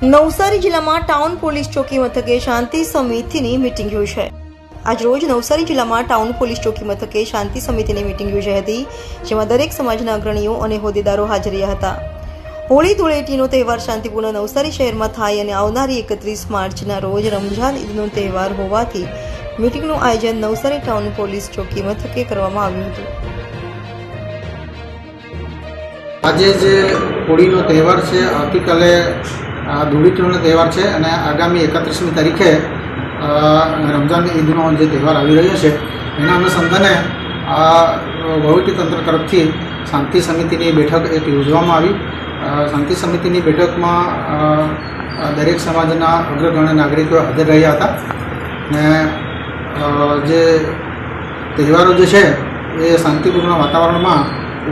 નવસારી જિલ્લામાં town police ચોકી મથકે શાંતિ સમિતિની મીટિંગ યોજાઈ છે। આજરોજ નવસારી જિલ્લામાં ટાઉન પોલીસ ચોકી મથકે શાંતિ સમિતિની મીટિંગ યોજાઈ હતી, જેમાં દરેક સમાજના અગ્રણીઓ અને હોદ્દેદારો હાજર રહ્યા હતા। હોળી ધૂળેટીનો તહેવાર શાંતિપૂર્ણ નવસારી શહેરમાં થાય અને આવનારી 31 માર્ચના રોજ રમઝાન ઈદનો તહેવાર હોવાથી મીટિંગનું આયોજન નવસારી ટાઉન પોલીસ ચોકી મથકે કરવામાં આવ્યું હતું। આજે જે હોળીનો તહેવાર છે, આવતીકાલે ધૂળેટીનો તહેવાર છે અને આગામી 31મી તારીખે રમઝાન ઈદનો જે તહેવાર આવી રહ્યો છે, એના અનુસંધાને વહીવટીતંત્ર તરફથી શાંતિ સમિતિની બેઠક એક યોજવામાં આવી। શાંતિ સમિતિની બેઠકમાં દરેક સમાજના અગ્રગણ્ય નાગરિકો હાજર રહ્યા હતા ને જે તહેવારો જે છે એ શાંતિપૂર્ણ વાતાવરણમાં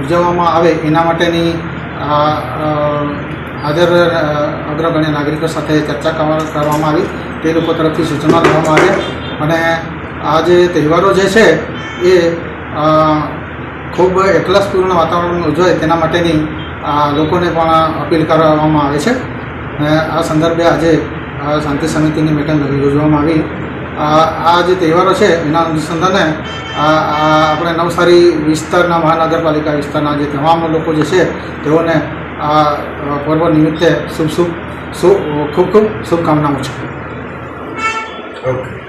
ઉજવવામાં આવે એના માટેની હાજર અગ્રગણ્ય નાગરિકો સાથે ચર્ચા કરવામાં આવી। તે લોકો તરફથી સૂચના લેવામાં આવ્યા અને આ જે તહેવારો જે છે એ ખૂબ એકલાસપૂર્ણ વાતાવરણમાં ઉજવાય તેના માટેની લોકોને પણ અપીલ કરવામાં આવે છે અને આ સંદર્ભે આજે શાંતિ સમિતિની મીટિંગ યોજવામાં આવી। આ જે તહેવારો છે એના અનુસંધાને આપણે નવસારી વિસ્તારના મહાનગરપાલિકા વિસ્તારના જે તમામ લોકો જે છે તેઓને આ પર્વ નિમિત્તે ખૂબ ખૂબ શુભકામનાઓ છે। ઓકે।